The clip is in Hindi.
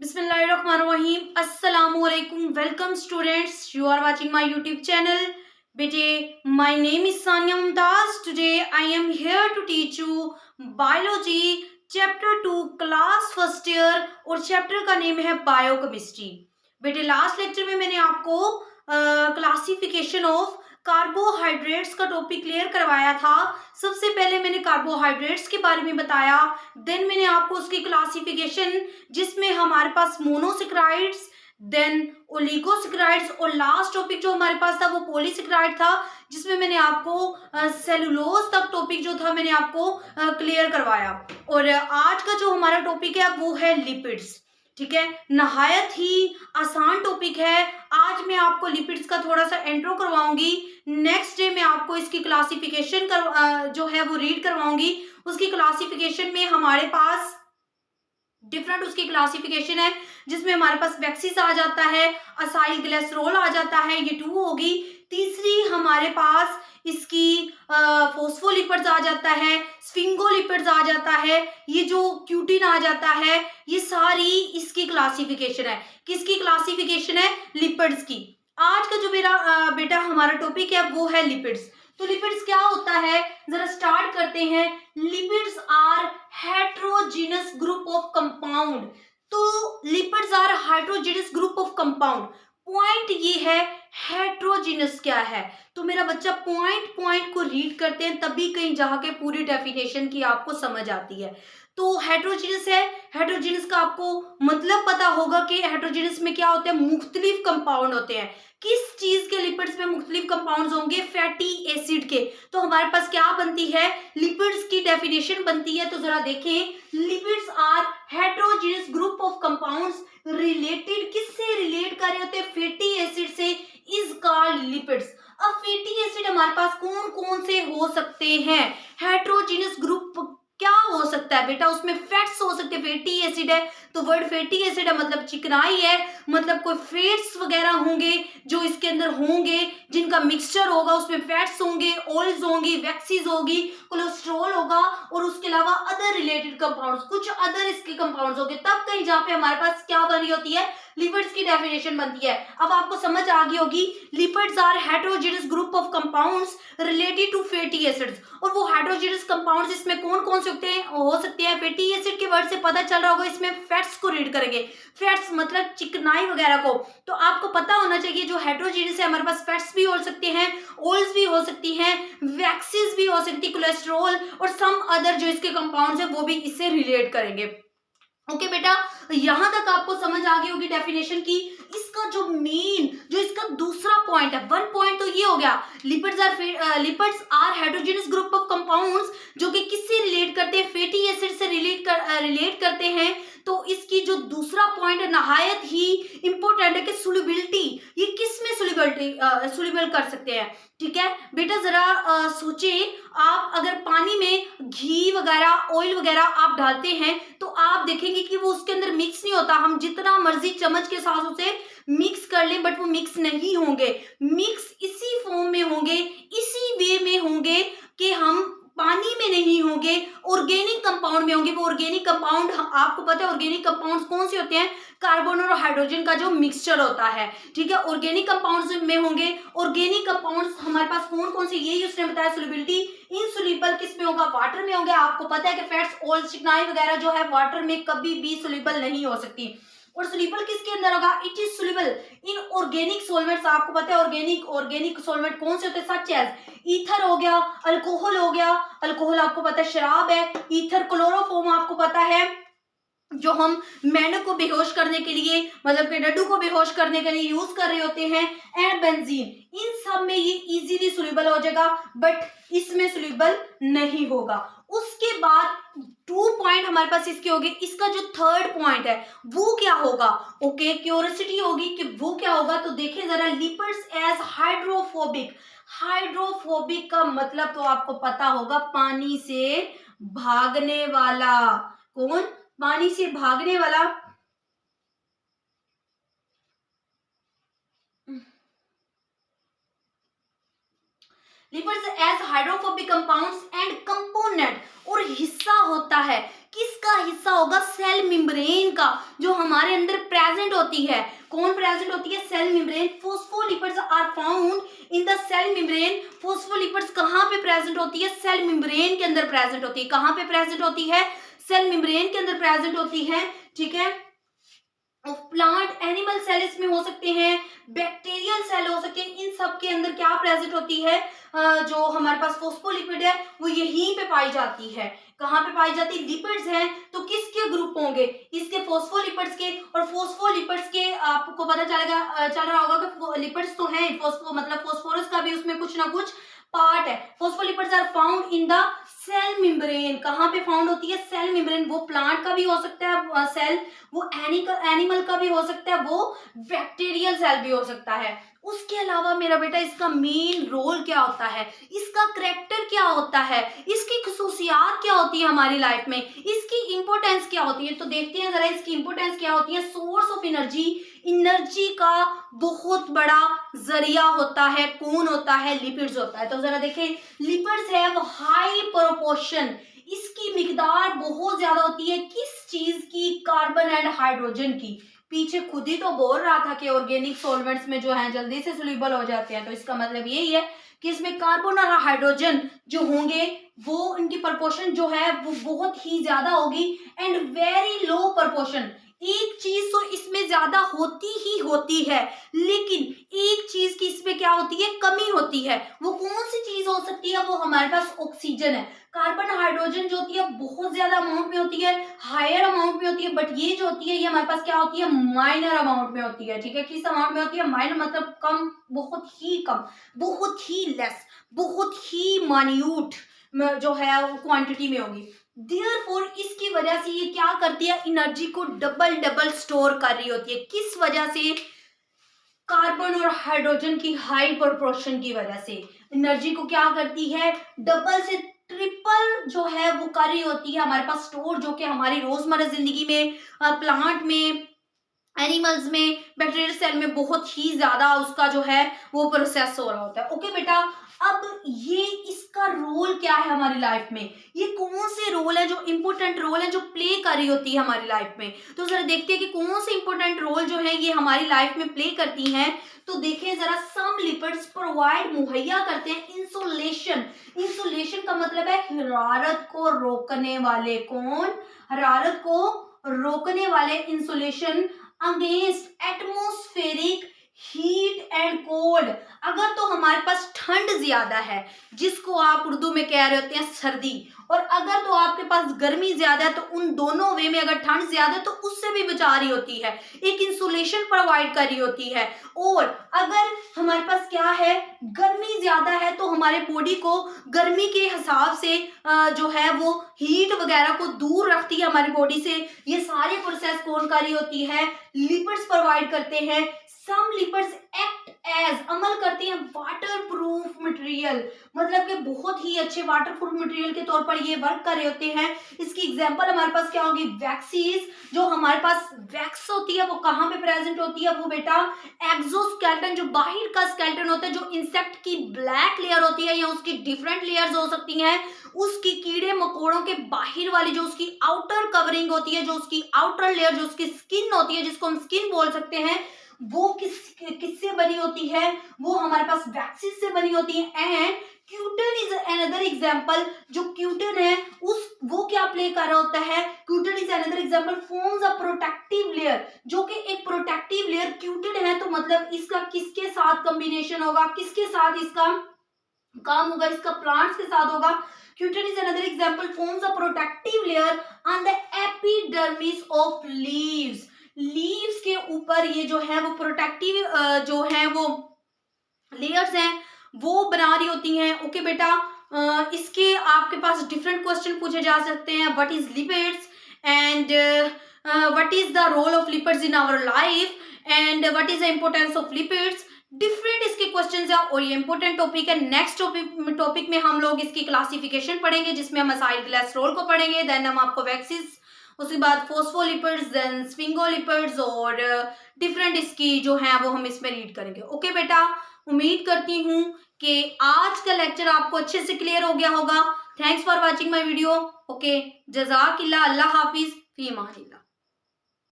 बिस्मिल्लाहिर्रहमानिर्रहीम अस्सलामुअलैकुम welcome students you are watching my YouTube channel बेटे my name is Sania Mumtaz today I am here to teach you biology chapter 2 class first year और चैप्टर का नेम है बायोकेमिस्ट्री। बेटे लास्ट लेक्चर में मैंने आपको क्लासिफिकेशन ऑफ कार्बोहाइड्रेट्स का टॉपिक क्लियर करवाया था। सबसे पहले मैंने कार्बोहाइड्रेट्स के बारे में बताया, देन मैंने आपको उसकी क्लासिफिकेशन जिसमें हमारे पास मोनोसेक्राइड्स देन ओलिगोसेक्राइड्स और लास्ट टॉपिक जो हमारे पास था वो पॉलीसेक्राइड था, जिसमें मैंने आपको सेलुलोज तक टॉपिक जो था मैंने आपको क्लियर करवाया। और आज का जो हमारा टॉपिक है वो है लिपिड्स। ठीक है, नहायत ही आसान टॉपिक है। आज मैं आपको लिपिड्स का थोड़ा सा इंट्रो करवाऊंगी, नेक्स्ट डे मैं आपको इसकी क्लासिफिकेशन जो है वो रीड करवाऊंगी। उसकी क्लासिफिकेशन में हमारे पास डिफरेंट उसकी क्लासिफिकेशन है, जिसमें हमारे पास वैक्सीज आ जाता है, असाइल ग्लिसरॉल आ जाता है, ये 2 होगी। तीसरी हमारे पास इसकी फोस्फोलिपिड्स आ जाता है, स्फिंगोलिपिड्स आ जाता है, ये जो क्यूटिन आ जाता है, ये सारी इसकी क्लासिफिकेशन है। किसकी क्लासिफिकेशन है? लिपिड्स की। आज का जो मेरा बेटा हमारा टॉपिक है वो है लिपिड्स। तो लिपिड्स क्या होता है, जरा स्टार्ट करते हैं। Lipids are heterogeneous group of compound. तो lipids are heterogeneous group of compound. Point ये है हेट्रोजीनस क्या है, तो मेरा बच्चा पॉइंट पॉइंट को रीड करते हैं तभी कहीं जाके पूरी डेफिनेशन की आपको समझ आती है। तो हेट्रोजीनस है, हेट्रोजीनस का आपको मतलब पता होगा कि हेट्रोजीनस में क्या होते हैं, मुख्तलिफ कंपाउंड होते हैं। किस चीज के लिपिड्स में मुख्तलिफ कंपाउंड्स होंगे? फैटी एसिड के। तो हमारे पास क्या बनती है, लिपिड्स की डेफिनेशन बनती है। तो जरा देखें, lipids are heterogeneous group of compounds related, किससे रिलेट कर रहे होते हैं? फैटी एसिड से, इज कॉल्ड लिपिड्स। अब फैटी एसिड हमारे पास कौन कौन से हो सकते हैं? हेट्रोजीनस ग्रुप क्या हो सकता है बेटा? उसमें फैट्स हो सकते हैं, फैटी एसिड है तो वर्ड फैटी एसिड है मतलब चिकनाई है, मतलब कोई फैट्स वगैरह होंगे जो इसके अंदर होंगे, जिनका मिक्सचर होगा, उसमें फैट्स होंगे, ऑयल्स होंगी, वैक्सीज होगी, कोलेस्ट्रॉल होगा और उसके अलावा अदर रिलेटेड कंपाउंड्स, कुछ अदर इसके कंपाउंड्स होंगे। तब कहीं जहाँ पे हमारे पास क्या बन रही होती है, लिपिड्स की डेफिनेशन बनती है। अब आपको समझ आ गई होगी, lipids are heterogeneous group of compounds related to fatty acids. और वो हेट्रोजीनस कंपाउंड्स इसमें कौन कौन से हो सकते हैं? फैटी एसिड के वर्ड से पता चल रहा होगा, इसमें फैट्स को रीड करेंगे। फैट्स मतलब चिकनाई वगैरह को। तो आपको पता होना चाहिए जो हेट्रोजीनस है हमारे पास फैट्स भी हो सकते हैं, ऑयल्स भी हो सकती हैं, वैक्सीज भी हो सकती है, कोलेस्ट्रॉल और सम अदर जो इसके कंपाउंड्स हैं वो भी इससे रिलेट करेंगे। ओके बेटा, यहां तक आपको समझ आ गई होगी डेफिनेशन की। इसका जो मेन जो इसका दूसरा पॉइंट है, वन पॉइंट तो ये हो गया, lipids are heterogeneous group of compounds, जो कि किससे रिलेट करते हैं? फैटी एसिड से रिलेट करते हैं। तो इसकी जो दूसरा पॉइंट है नहायत ही इंपॉर्टेंट है कि सोल्युबिलिटी, ये किस में सोल्यूबल कर सकते हैं। ठीक है बेटा, जरा सोचें, आप अगर पानी में घी वगैरह, ऑयल वगैरह आप डालते हैं तो आप देखेंगे कि वो उसके अंदर मिक्स नहीं होता। हम जितना मर्जी चम्मच के साथ उसे मिक्स कर लें बट वो मिक्स नहीं होंगे। मिक्स इसी फॉर्म में होंगे, इसी वे में होंगे कि हम पानी में नहीं होंगे, ऑर्गेनिक कंपाउंड में होंगे। वो ऑर्गेनिक कंपाउंड आपको पता है ऑर्गेनिक कंपाउंड्स कौन से होते हैं? कार्बन और हाइड्रोजन का जो मिक्सचर होता है। ठीक है, ऑर्गेनिक कंपाउंड्स में होंगे। ऑर्गेनिक कंपाउंड्स हमारे पास कौन कौन से, यही उसने बताया, सोल्युबिलिटी इनसोल्यूबल किस में होगा? वाटर में होंगे। आपको पता है कि फैट्स, ऑयल, चिकनाई वगैरह जो है वाटर में कभी भी सोल्यूबल नहीं हो सकती। और सोल्यूबल किसके अंदर होगा? It is soluble in organic solvents. आपको पता है ऑर्गेनिक सॉल्वेंट कौन से होते हैं? सच एज ईथर हो गया, अल्कोहल हो गया, अल्कोहल आपको पता है शराब है, ईथर क्लोरोफॉर्म आपको पता है जो हम मेंढक को बेहोश करने के लिए, मतलब कि डड्डू को बेहोश करने के लिए यूज कर रहे होते हैं, एंड बेंजीन, इन सब में ये इजीली सोल्यूबल हो जाएगा बट इसमें सोल्यूबल नहीं होगा। उसके बाद 2 पॉइंट हमारे पास इसके हो गए। इसका जो थर्ड पॉइंट है वो क्या होगा? ओके, क्यूरियोसिटी होगी कि वो क्या होगा। तो देखें जरा, लिपिड्स एज हाइड्रोफोबिक। हाइड्रोफोबिक का मतलब तो आपको पता होगा, पानी से भागने वाला। कौन? पानी से भागने वाला। Lipids as hydrophobic compounds and component, और हिस्सा होता है, किसका हिस्सा होगा? सेल मेम्ब्रेन का, जो हमारे अंदर प्रेजेंट होती है। कौन प्रेजेंट होती है? Cell membrane. Phospholipids are found in the cell membrane. Phospholipids कहाँ पे प्रेजेंट होती है? सेल मेम्ब्रेन के अंदर प्रेजेंट होती है। कहाँ पे प्रेजेंट होती है? सेल मेम्ब्रेन के अंदर प्रेजेंट होती है, ठीक है। प्लांट एनिमल सेल इसमें हो सकते हैं, बैक्टीरियल सेल हो सकते हैं, इन सब के अंदर क्या प्रेजेंट होती है? जो हमारे पास फोस्फोलिपिड है वो यहीं पे पाई जाती है। कहाँ पे पाई जाती है? लिपिड्स हैं तो किसके ग्रुप होंगे? इसके फोस्फोलिपिड्स के। और फोस्फोलिपिड्स के आपको पता चल रहा होगा कि लिपिड्स तो हैं, फोस्फो मतलब फोस्फोरस का भी उसमें कुछ ना कुछ पार्ट है। Phospholipids are found in the cell membrane. कहाँ पे फाउंड होती है? Cell membrane. वो प्लांट का भी हो सकता है सेल, वो एनिमल का भी हो सकता है, वो बैक्टीरियल सेल भी हो सकता है। उसके अलावा मेरा बेटा इसका मेन रोल क्या होता है, इसका करेक्टर क्या होता है, इसकी खसूसियात क्या होती है हमारी लाइफ में, इसकी इंपॉर्टेंस क्या होती है, तो देखते हैं जरा इसकी इंपॉर्टेंस क्या होती है। सोर्स ऑफ एनर्जी, एनर्जी का बहुत बड़ा जरिया होता है, कौन होता है? लिपिड्स होता है। तो जरा देखें, लिपिड्स है वो हाई प्रोपोर्शन, इसकी मिकदार बहुत ज्यादा होती है, किस चीज की? कार्बन एंड हाइड्रोजन की। पीछे खुद ही तो बोल रहा था कि ऑर्गेनिक सॉल्वेंट्स में जो है जल्दी से सोल्यूबल हो जाते हैं, तो इसका मतलब यही है कि इसमें कार्बन और हाइड्रोजन जो होंगे वो इनकी प्रोपोर्शन जो है वो बहुत ही ज्यादा होगी, एंड वेरी लो प्रोपोर्शन। एक चीज तो इसमें ज्यादा होती ही होती है, लेकिन एक चीज की इसमें क्या होती है? कमी होती है। वो कौन सी चीज हो सकती है? वो हमारे पास ऑक्सीजन है। कार्बन हाइड्रोजन जो होती है बहुत ज्यादा अमाउंट में होती है, हायर अमाउंट में होती है, बट ये जो होती है ये हमारे पास क्या होती है? माइनर अमाउंट में होती है, ठीक है। किस अमाउंट में होती है? माइनर मतलब कम, बहुत ही कम, बहुत ही लेस, बहुत ही मान्यूट जो है क्वांटिटी में होगी। देयरफॉर इसकी वजह से ये क्या करती है? एनर्जी को डबल डबल स्टोर कर रही होती है। किस वजह से? कार्बन और हाइड्रोजन की हाई प्रोपोर्शन की वजह से एनर्जी को क्या करती है? डबल से ट्रिपल जो है वो कर रही होती है हमारे पास स्टोर, जो कि हमारी रोजमर्रा जिंदगी में, प्लांट में, एनिमल्स में, बैक्टीरियल सेल में बहुत ही ज्यादा उसका जो है वो प्रोसेस हो रहा होता है। ओके बेटा, अब ये इसका रोल क्या है हमारी लाइफ में? ये कौन से रोल है जो इंपॉर्टेंट रोल है जो प्ले कर रही होती है हमारी लाइफ में? तो जरा देखते हैं कि कौन से इंपॉर्टेंट रोल जो है ये हमारी लाइफ में प्ले करती हैं। तो देखें जरा, सम लिपिड्स प्रोवाइड, मुहैया करते हैं इंसुलेशन। इंसुलेशन का मतलब है हरारत को रोकने वाले। कौन? हरारत को रोकने वाले, insulation against atmospheric heat and cold. अगर तो हमारे पास ठंड ज्यादा है, जिसको आप उर्दू में कह रहे होते हैं सर्दी, और अगर तो आपके पास गर्मी ज्यादा है, तो उन दोनों वे में अगर ठंड ज्यादा है तो उससे भी बचा रही होती है, एक इंसुलेशन प्रोवाइड कर रही होती है। और अगर हमारे पास क्या है, गर्मी ज्यादा है, तो हमारे बॉडी को गर्मी के हिसाब से जो है वो हीट वगैरह को दूर रखती है हमारी बॉडी से। ये सारे प्रोसेस कौन कर रही होती है? लिपिड्स प्रोवाइड करते हैं। सम लिपिड्स एक्ट एज, अमल करती हैं वाटर प्रूफ मटेरियल, मतलब कि बहुत ही अच्छे वाटर प्रूफ मटेरियल के तौर पर ये वर्क कर रहे होते हैं। इसकी एग्जांपल हमारे पास क्या होगी? वैक्सीज। जो हमारे पास वैक्स होती है वो कहाँ पे प्रेजेंट होती है? वो बेटा एक्सोस्केलेटन, जो बाहर का स्केलेटन होता है, जो इंसेक्ट की ब्लैक लेयर होती है या उसकी डिफरेंट लेयर्स हो सकती हैं, उसकी कीड़े मकोड़ों के बाहर वाली जो उसकी आउटर कवरिंग होती है, जो उसकी आउटर लेयर, जो उसकी स्किन होती है, जिसको हम स्किन बोल सकते हैं, वो किससे बनी होती है? वो हमारे पास वैक्सीज से बनी होती है। And cutin is another example. जो क्यूटन है उस वो क्या प्ले कर रहा होता है? Cutin is another example, forms a protective layer, जो कि एक प्रोटेक्टिव लेयर क्यूटन है, तो मतलब इसका किसके साथ कॉम्बिनेशन होगा, किसके साथ इसका काम होगा? इसका प्लांट्स के साथ होगा। Cutin is another example, forms a protective layer on the epidermis of leaves. Leaves के ऊपर ये जो है वो प्रोटेक्टिव जो है वो लेयर्स हैं वो बना रही होती हैं। ओके बेटा, इसके आपके पास डिफरेंट क्वेश्चन पूछे जा सकते हैं। What is lipids and what is the role of lipids in our life and what is the importance of lipids, different इसके क्वेश्चंस है और ये इंपॉर्टेंट टॉपिक है। नेक्स्ट टॉपिक में हम लोग इसकी क्लासिफिकेशन पढ़ेंगे, जिसमें हम असाइल कोलेस्ट्रॉल को पढ़ेंगे, देन हम आपको वैक्सीज, उसके बाद फोस्फोलिपिड्स, देन स्फिंगोलिपिड्स और डिफरेंट इसकी जो है वो हम इसमें रीड करेंगे। ओके बेटा, उम्मीद करती हूँ कि आज का लेक्चर आपको अच्छे से क्लियर हो गया होगा। Thanks for watching my video. Okay, जज़ाकिल्लाह, अल्लाह हाफिज़, फी अमानिल्लाह।